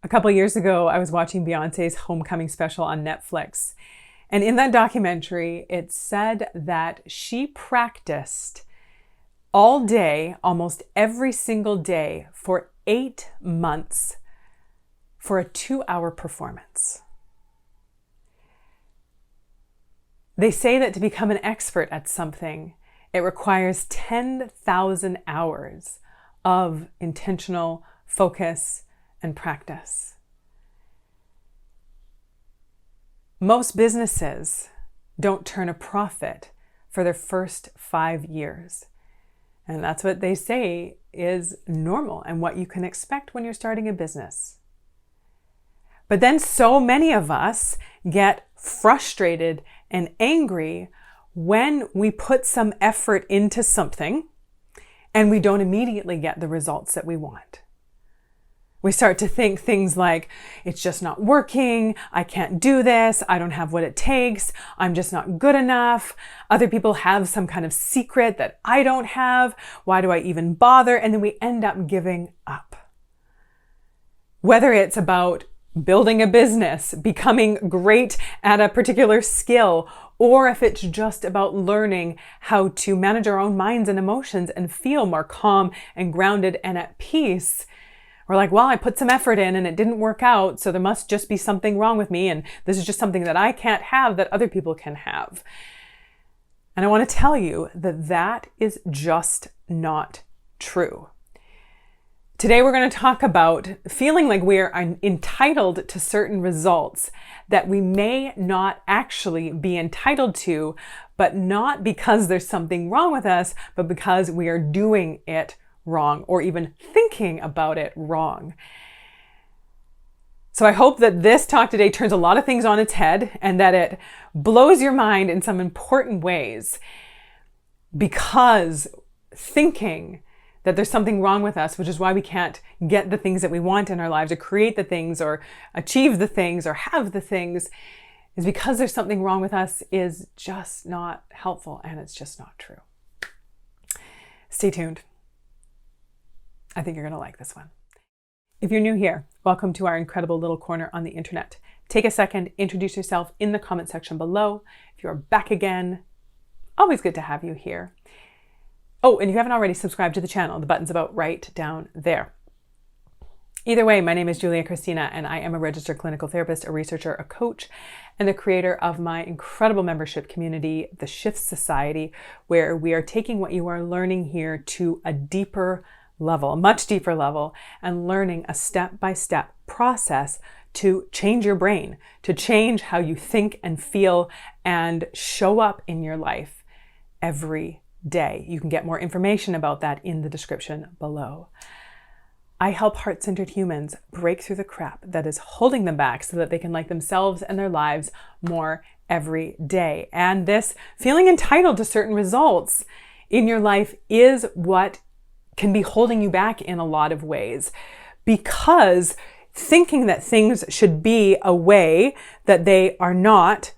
A couple years ago, I was watching Beyonce's Homecoming special on Netflix. And in that documentary, it said that she practiced all day, almost every single day, for 8 months for a 2-hour performance. They say that to become an expert at something, it requires 10,000 hours of intentional focus and practice. Most businesses don't turn a profit for their first 5 years. And that's what they say is normal and what you can expect when you're starting a business. But then so many of us get frustrated and angry when we put some effort into something and we don't immediately get the results that we want. We start to think things like, it's just not working, I can't do this, I don't have what it takes, I'm just not good enough, other people have some kind of secret that I don't have, why do I even bother? And then we end up giving up. Whether it's about building a business, becoming great at a particular skill, or if it's just about learning how to manage our own minds and emotions and feel more calm and grounded and at peace. We're like, well, I put some effort in and it didn't work out, so there must just be something wrong with me, and this is just something that I can't have that other people can have. And I want to tell you that that is just not true. Today we're going to talk about feeling like we're entitled to certain results that we may not actually be entitled to, but not because there's something wrong with us, but because we are doing it wrong or even thinking about it wrong. So I hope that this talk today turns a lot of things on its head and that it blows your mind in some important ways, because thinking that there's something wrong with us, which is why we can't get the things that we want in our lives or create the things or achieve the things or have the things, is because there's something wrong with us, is just not helpful, and it's just not true. Stay tuned. I think you're going to like this one. If you're new here, welcome to our incredible little corner on the internet. Take a second, introduce yourself in the comment section below. If you're back again, always good to have you here. Oh, and if you haven't already subscribed to the channel, the button's about right down there. Either way, my name is Kristina, and I am a registered clinical therapist, a researcher, a coach, and the creator of my incredible membership community, the Shift Society, where we are taking what you are learning here to a deeper level, a much deeper level, and learning a step-by-step process to change your brain, to change how you think and feel and show up in your life every day. You can get more information about that in the description below. I help heart-centered humans break through the crap that is holding them back so that they can like themselves and their lives more every day. And this feeling entitled to certain results in your life is what can be holding you back in a lot of ways, because thinking that things should be a way that they are not,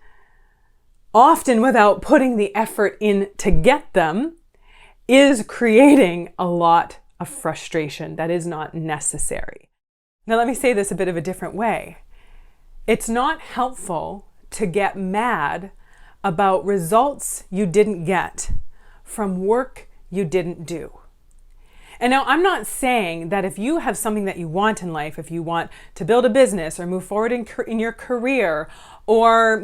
often without putting the effort in to get them, is creating a lot of frustration that is not necessary. Now, let me say this a bit of a different way. It's not helpful to get mad about results you didn't get from work you didn't do. And now, I'm not saying that if you have something that you want in life, if you want to build a business or move forward in your career, or,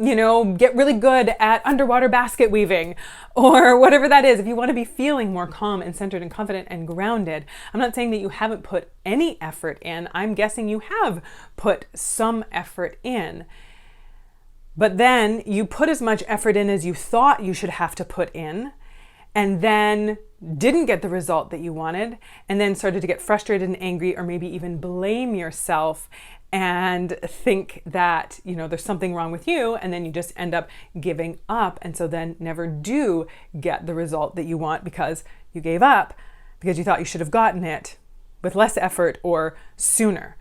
get really good at underwater basket weaving, or whatever that is, if you want to be feeling more calm and centered and confident and grounded, I'm not saying that you haven't put any effort in. I'm guessing you have put some effort in. But then you put as much effort in as you thought you should have to put in, and then didn't get the result that you wanted, and then started to get frustrated and angry, or maybe even blame yourself and think that, there's something wrong with you, and then you just end up giving up, and so then never do get the result that you want because you gave up, because you thought you should have gotten it with less effort or sooner.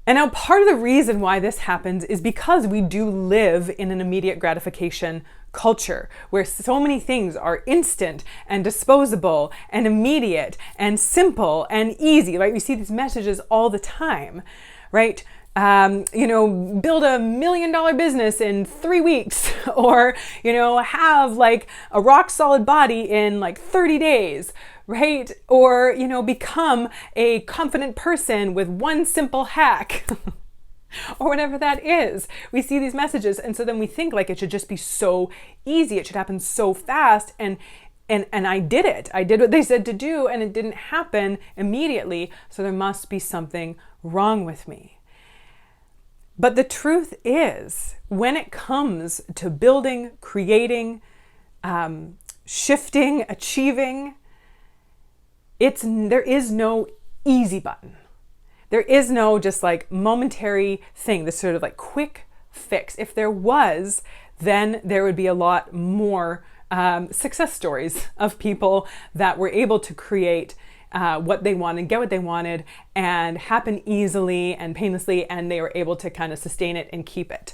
And now part of the reason why this happens is because we do live in an immediate gratification culture where so many things are instant and disposable and immediate and simple and easy, right? We see these messages all the time, right? Build $1 million business in 3 weeks, or, have like a rock solid body in like 30 days, right? Or, become a confident person with one simple hack. Or whatever that is. We see these messages, and so then we think like it should just be so easy. It should happen so fast. And I did it. I did what they said to do, and it didn't happen immediately. So there must be something wrong with me. But the truth is, when it comes to building, creating, shifting, achieving, there is no easy button. There is no just like momentary thing, this sort of like quick fix. If there was, then there would be a lot more success stories of people that were able to create what they wanted, get what they wanted, and happen easily and painlessly, and they were able to kind of sustain it and keep it.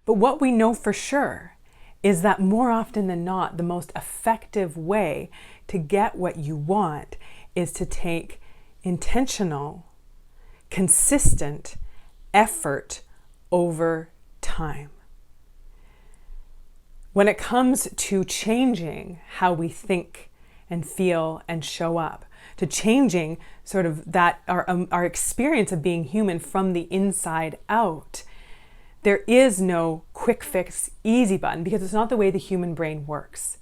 But what we know for sure is that more often than not, the most effective way to get what you want is to take intentional, consistent effort over time. When it comes to changing how we think and feel and show up, to changing sort of that our experience of being human from the inside out, there is no quick fix, easy button, because it's not the way the human brain works.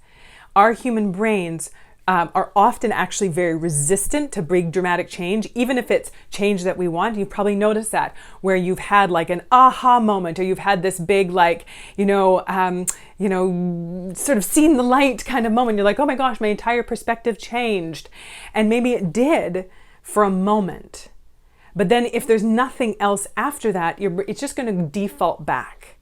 Our human brains are often actually very resistant to big dramatic change, even if it's change that we want. You've probably noticed that, where you've had like an aha moment, or you've had this big sort of seen the light kind of moment. You're like, oh my gosh, my entire perspective changed. And maybe it did for a moment. But then if there's nothing else after that, it's just going to default back.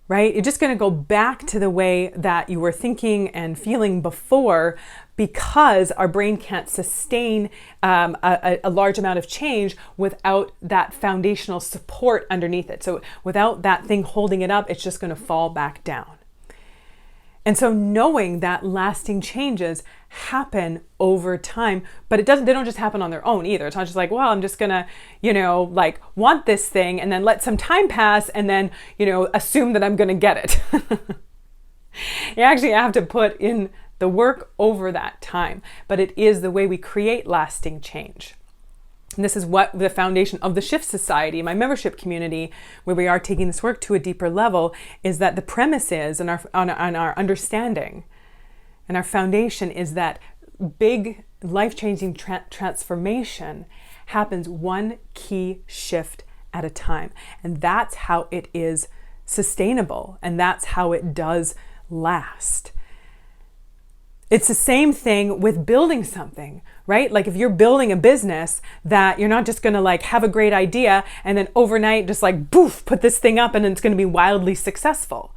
Right? You're just going to go back to the way that you were thinking and feeling before, because our brain can't sustain a large amount of change without that foundational support underneath it. So without that thing holding it up, it's just going to fall back down. And so knowing that lasting changes happen over time, but they don't just happen on their own either. It's not just like, well, I'm just gonna, want this thing and then let some time pass and then, assume that I'm gonna get it. You actually have to put in the work over that time, but it is the way we create lasting change. And this is what the foundation of the Shift Society, my membership community, where we are taking this work to a deeper level, is that the premise is, and our understanding and our foundation is that big life-changing transformation happens one key shift at a time. And that's how it is sustainable, and that's how it does last. It's the same thing with building something, right? Like if you're building a business, that you're not just going to like have a great idea and then overnight just like boof, put this thing up and it's going to be wildly successful.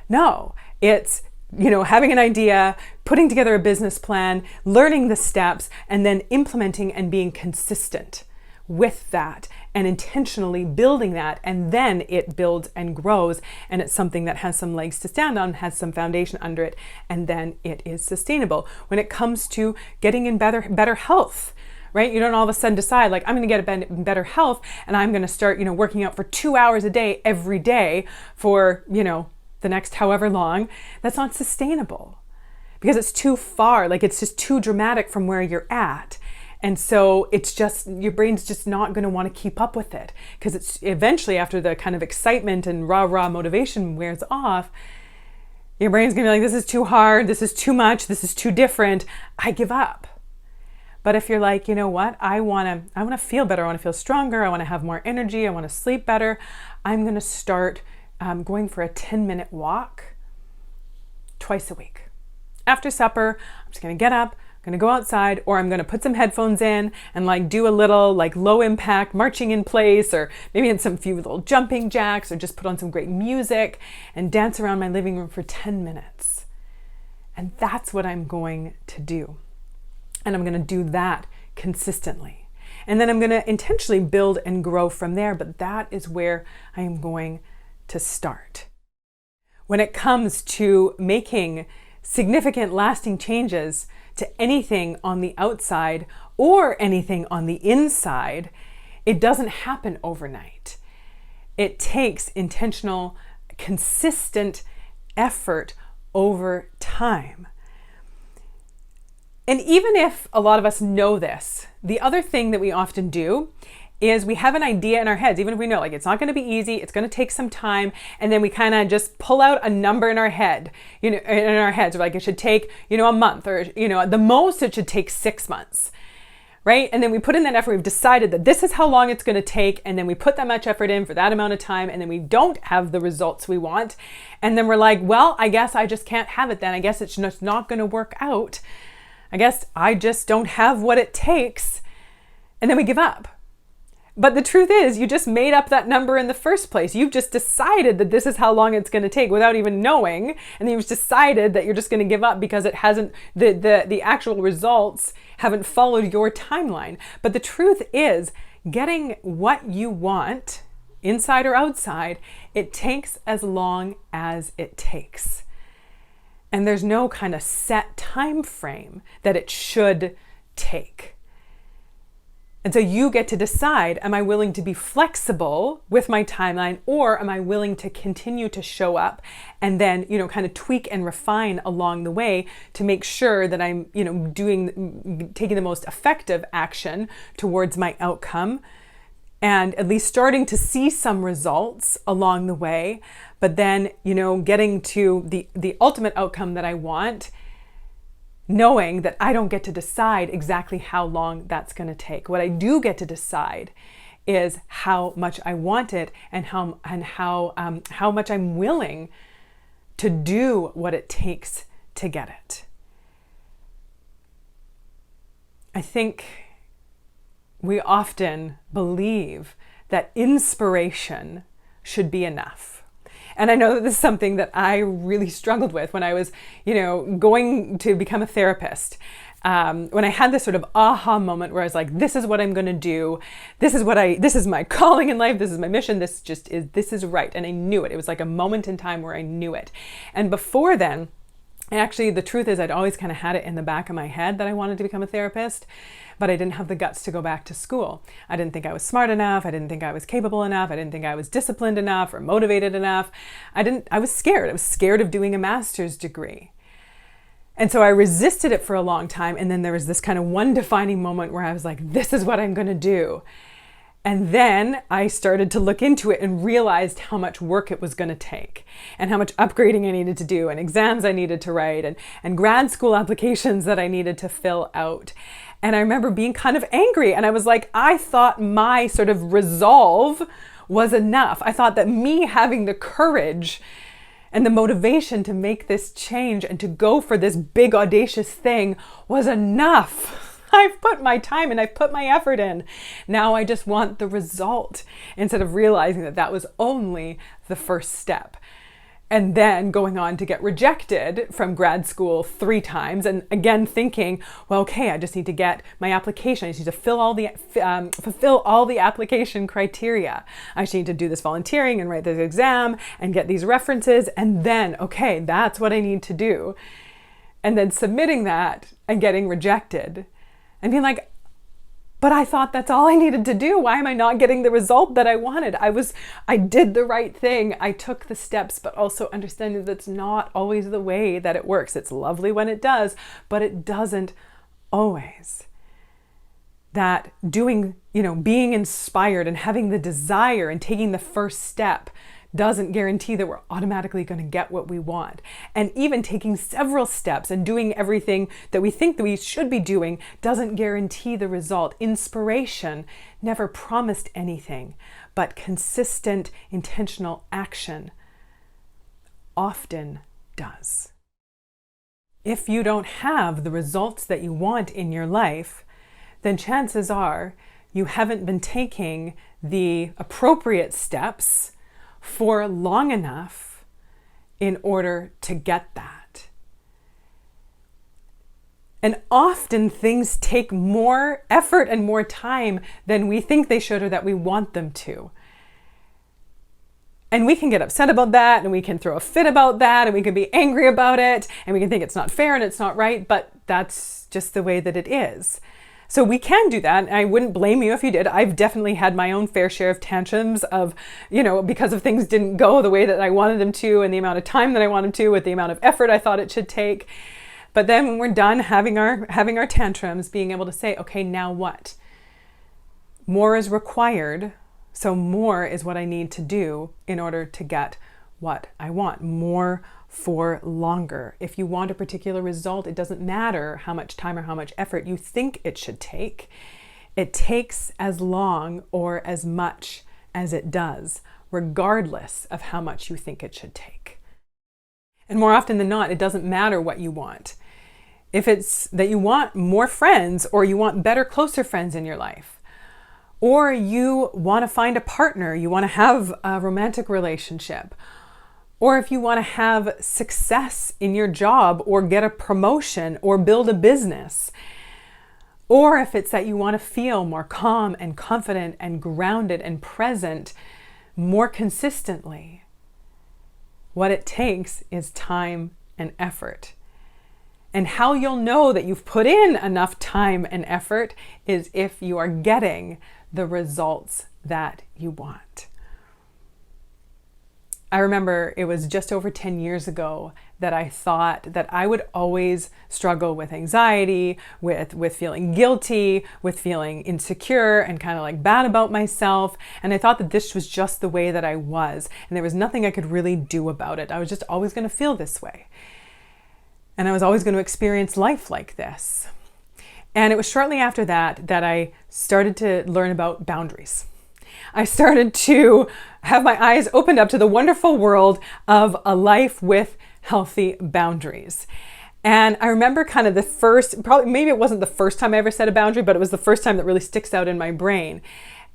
No, it's, having an idea, putting together a business plan, learning the steps, and then implementing and being consistent with that and intentionally building that, and then it builds and grows, and it's something that has some legs to stand on, has some foundation under it, and then it is sustainable. When it comes to getting in better health, right? You don't all of a sudden decide like, I'm going to get better health and I'm going to start, working out for 2 hours a day every day for, the next however long. That's not sustainable, because it's too far. Like it's just too dramatic from where you're at. And so it's just, your brain's just not going to want to keep up with it, because it's eventually, after the kind of excitement and rah motivation wears off, your brain's going to be like, this is too hard, this is too much, this is too different, I give up. But if you're like, you know what, I want to feel better, I want to feel stronger, I want to have more energy, I want to sleep better, I'm going to start going for a 10-minute walk twice a week. After supper, I'm just going to get up, I'm going to go outside, or I'm going to put some headphones in and like do a little like low impact marching in place, or maybe in some few little jumping jacks, or just put on some great music and dance around my living room for 10 minutes. And that's what I'm going to do. And I'm going to do that consistently. And then I'm going to intentionally build and grow from there. But that is where I am going to start. when it comes to making significant lasting changes to anything on the outside or anything on the inside, it doesn't happen overnight. It takes intentional, consistent effort over time. And even if a lot of us know this, the other thing that we often do is we have an idea in our heads, even if we know like it's not going to be easy, it's going to take some time, and then we kind of just pull out a number in our head, in our heads, like it should take, a month, or, at the most it should take 6 months, right? And then we put in that effort, we've decided that this is how long it's going to take, and then we put that much effort in for that amount of time, and then we don't have the results we want, and then we're like, well, I guess I just can't have it then. I guess it's just not going to work out. I guess I just don't have what it takes, and then we give up. But the truth is, you just made up that number in the first place. You've just decided that this is how long it's going to take without even knowing. And then you've decided that you're just going to give up because it hasn't, the actual results haven't followed your timeline. But the truth is, getting what you want, inside or outside, it takes as long as it takes. And there's no kind of set time frame that it should take. And so you get to decide, am I willing to be flexible with my timeline, or am I willing to continue to show up and then, kind of tweak and refine along the way to make sure that I'm, taking the most effective action towards my outcome, and at least starting to see some results along the way, but then, getting to the ultimate outcome that I want, knowing that I don't get to decide exactly how long that's going to take. What I do get to decide is how much I want it, and how much I'm willing to do what it takes to get it. I think we often believe that inspiration should be enough. And I know that this is something that I really struggled with when I was, going to become a therapist. When I had this sort of aha moment where I was like, this is what I'm going to do. This is my calling in life. This is my mission. This is right. And I knew it. It was like a moment in time where I knew it. And before then, actually, the truth is I'd always kind of had it in the back of my head that I wanted to become a therapist, but I didn't have the guts to go back to school. I didn't think I was smart enough. I didn't think I was capable enough. I didn't think I was disciplined enough or motivated enough. I was scared. I was scared of doing a master's degree. And so I resisted it for a long time. And then there was this kind of one defining moment where I was like, this is what I'm going to do. And then I started to look into it and realized how much work it was going to take, and how much upgrading I needed to do, and exams I needed to write, and grad school applications that I needed to fill out. And I remember being kind of angry, and I was like, I thought my sort of resolve was enough. I thought that me having the courage and the motivation to make this change and to go for this big audacious thing was enough. I've put my time and I've put my effort in. Now I just want the result, instead of realizing that that was only the first step. And then going on to get rejected from grad school 3 times, and again thinking, well, okay, I just need to get my application. I just need to fulfill all the application criteria. I just need to do this volunteering and write this exam and get these references, and then, okay, that's what I need to do. And then submitting that and getting rejected. And being like, but I thought that's all I needed to do. Why am I not getting the result that I wanted? I did the right thing. I took the steps, but also understanding that's not always the way that it works. It's lovely when it does, but it doesn't always. That doing, being inspired and having the desire and taking the first step doesn't guarantee that we're automatically going to get what we want. And even taking several steps and doing everything that we think that we should be doing doesn't guarantee the result. Inspiration never promised anything, but consistent, intentional action often does. If you don't have the results that you want in your life, then chances are you haven't been taking the appropriate steps for long enough in order to get that. And often things take more effort and more time than we think they should or that we want them to. And we can get upset about that, and we can throw a fit about that, and we can be angry about it, and we can think it's not fair and it's not right, but that's just the way that it is. So we can do that. I wouldn't blame you if you did. I've definitely had my own fair share of tantrums of, because of things didn't go the way that I wanted them to, and the amount of time that I wanted to, with the amount of effort I thought it should take. But then when we're done having our tantrums, being able to say, okay, now what? More is required. So more is what I need to do in order to get what I want. More for longer. If you want a particular result, it doesn't matter how much time or how much effort you think it should take. It takes as long or as much as it does, regardless of how much you think it should take. And more often than not, it doesn't matter what you want. If it's that you want more friends, or you want better, closer friends in your life, or you want to find a partner, you want to have a romantic relationship, or if you want to have success in your job, or get a promotion, or build a business, or if it's that you want to feel more calm and confident and grounded and present more consistently, what it takes is time and effort. And how you'll know that you've put in enough time and effort is if you are getting the results that you want. I remember it was just over 10 years ago that I thought that I would always struggle with anxiety, with feeling guilty, with feeling insecure and kind of like bad about myself. And I thought that this was just the way that I was, and there was nothing I could really do about it. I was just always going to feel this way. And I was always going to experience life like this. And it was shortly after that that I started to learn about boundaries. I started to have my eyes opened up to the wonderful world of a life with healthy boundaries. And I remember kind of maybe it wasn't the first time I ever set a boundary, but it was the first time that really sticks out in my brain.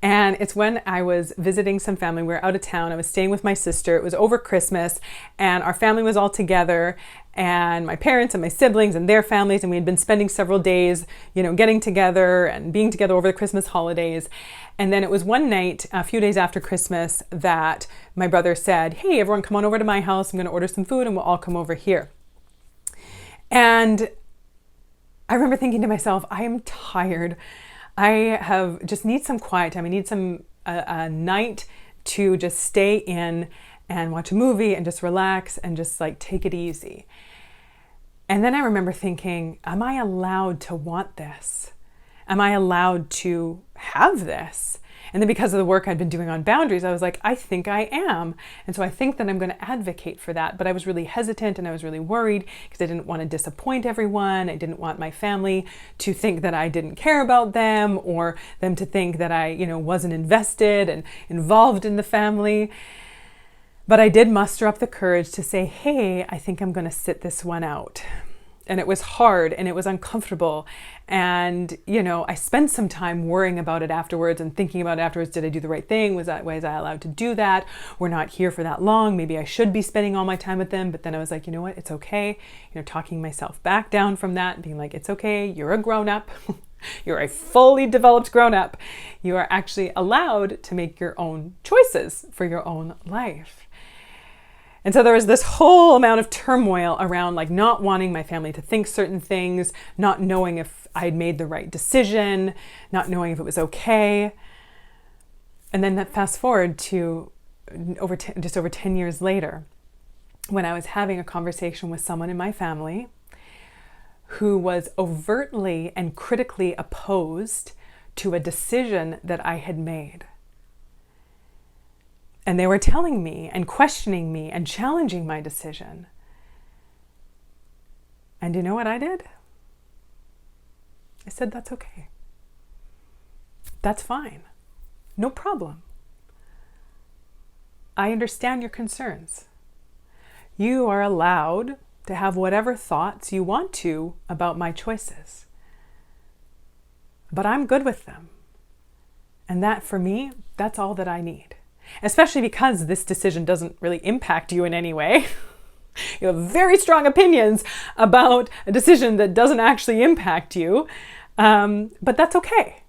And it's when I was visiting some family. We were out of town. I was staying with my sister. It was over Christmas, and our family was all together, and my parents and my siblings and their families, and we had been spending several days, getting together and being together over the Christmas holidays. And then it was one night, a few days after Christmas, that my brother said, "Hey, everyone, come on over to my house. I'm going to order some food, and we'll all come over here." And I remember thinking to myself, I am tired. I just need some quiet time. I need a night to just stay in and watch a movie and just relax and just like take it easy. And then I remember thinking, am I allowed to want this? Am I allowed to have this? And then because of the work I'd been doing on boundaries, I was like, I think I am. And so I think that I'm going to advocate for that. But I was really hesitant and I was really worried because I didn't want to disappoint everyone. I didn't want my family to think that I didn't care about them, or them to think that I, wasn't invested and involved in the family. But I did muster up the courage to say, hey, I think I'm going to sit this one out. And it was hard and it was uncomfortable. And, I spent some time worrying about it afterwards and thinking about it afterwards. Did I do the right thing? Was I allowed to do that? We're not here for that long. Maybe I should be spending all my time with them. But then I was like, you know what? It's okay. Talking myself back down from that and being like, it's okay. You're a grown-up. You're a fully developed grown-up. You are actually allowed to make your own choices for your own life. And so there was this whole amount of turmoil around like not wanting my family to think certain things, not knowing if I'd made the right decision, not knowing if it was okay. And then that fast forward to just over 10 years later, when I was having a conversation with someone in my family who was overtly and critically opposed to a decision that I had made. And they were telling me and questioning me and challenging my decision. And you know what I did? I said, that's okay. That's fine. No problem. I understand your concerns. You are allowed to have whatever thoughts you want to about my choices. But I'm good with them. And that, for me, that's all that I need. Especially because this decision doesn't really impact you in any way. You have very strong opinions about a decision that doesn't actually impact you, but that's okay.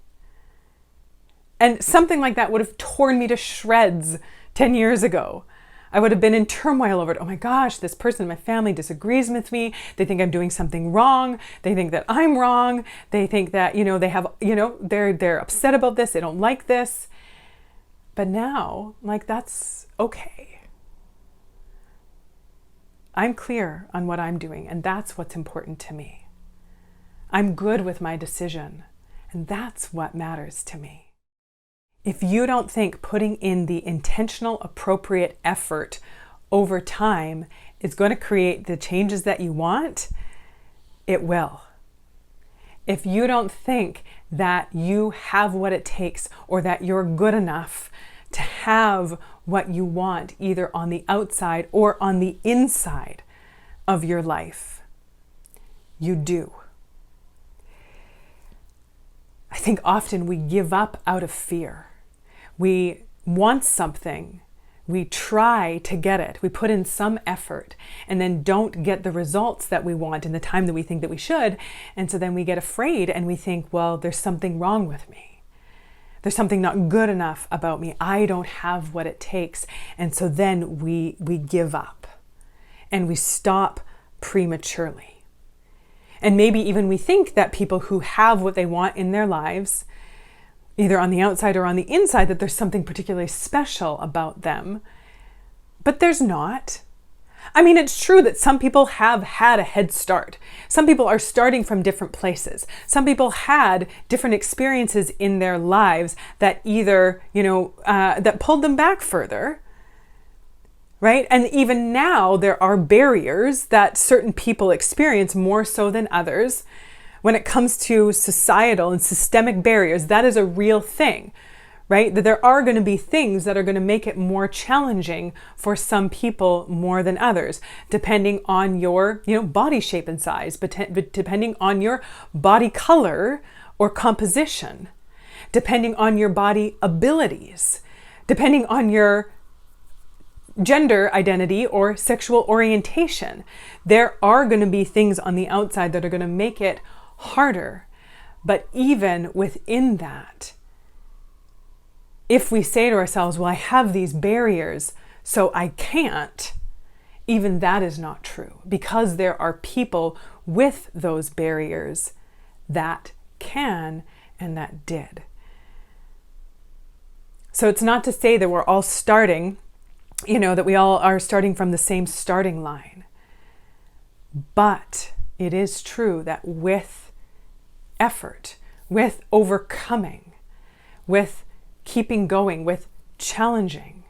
And something like that would have torn me to shreds 10 years ago. I would have been in turmoil over it. Oh my gosh, this person in my family disagrees with me. They think I'm doing something wrong. They think that I'm wrong. They think that, they have, they're upset about this. They don't like this. But now, that's okay. I'm clear on what I'm doing, and that's what's important to me. I'm good with my decision, and that's what matters to me. If you don't think putting in the intentional, appropriate effort over time is going to create the changes that you want, it will. If you don't think that you have what it takes or that you're good enough to have what you want, either on the outside or on the inside of your life, you do. I think often we give up out of fear. We want something, we try to get it, we put in some effort and then don't get the results that we want in the time that we think that we should. And so then we get afraid and we think, well, there's something wrong with me. There's something not good enough about me. I don't have what it takes. And so then we give up and we stop prematurely. And maybe even we think that people who have what they want in their lives, either on the outside or on the inside, that there's something particularly special about them. But there's not. I mean, it's true that some people have had a head start. Some people are starting from different places. Some people had different experiences in their lives that either, that pulled them back further, right? And even now there are barriers that certain people experience more so than others. When it comes to societal and systemic barriers, that is a real thing, right? That there are going to be things that are going to make it more challenging for some people more than others, depending on your, body shape and size, but depending on your body color or composition, depending on your body abilities, depending on your gender identity or sexual orientation. There are going to be things on the outside that are going to make it harder. But even within that, if we say to ourselves, well, I have these barriers, so I can't, even that is not true, because there are people with those barriers that can and that did. So it's not to say that we're all starting, that we all are starting from the same starting line. But it is true that with effort, with overcoming, with keeping going, with challenging,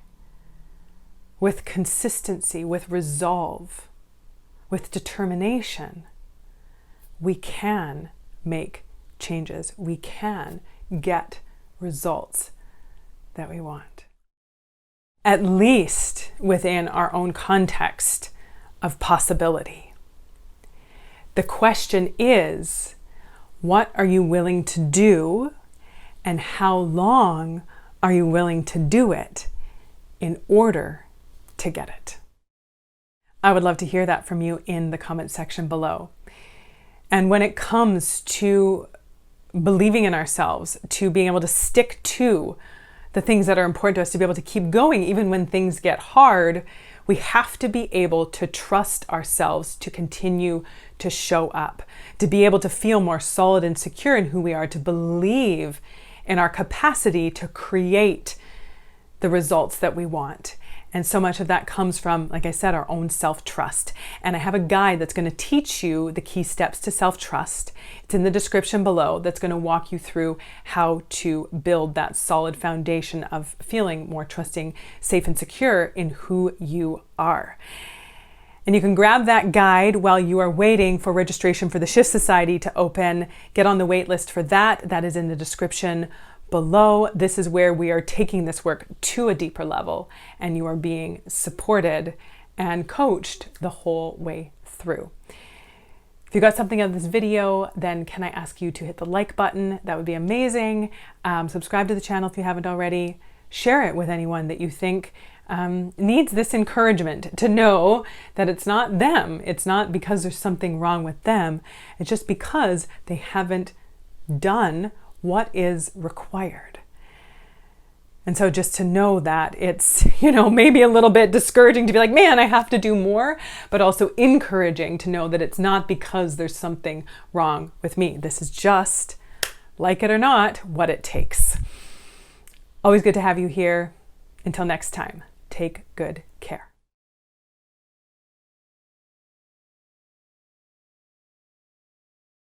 with consistency, with resolve, with determination, we can make changes. We can get results that we want. At least within our own context of possibility. The question is, what are you willing to do, and how long are you willing to do it in order to get it? I would love to hear that from you in the comment section below. And when it comes to believing in ourselves, to being able to stick to the things that are important to us, to be able to keep going even when things get hard, we have to be able to trust ourselves to continue to show up, to be able to feel more solid and secure in who we are, to believe in our capacity to create the results that we want. And so much of that comes from, like I said, our own self-trust. And I have a guide that's going to teach you the key steps to self-trust. It's in the description below, that's going to walk you through how to build that solid foundation of feeling more trusting, safe, and secure in who you are. And you can grab that guide while you are waiting for registration for the Shift Society to open. Get on the wait list for that. That is in the description below. This is where we are taking this work to a deeper level, and you are being supported and coached the whole way through. If you got something out of this video, then can I ask you to hit the like button? That would be amazing. Subscribe to the channel if you haven't already. Share it with anyone that you think needs this encouragement to know that it's not them. It's not because there's something wrong with them. It's just because they haven't done what is required. And so just to know that it's, maybe a little bit discouraging to be like, man, I have to do more, but also encouraging to know that it's not because there's something wrong with me. This is just, like it or not, what it takes. Always good to have you here. Until next time, take good care.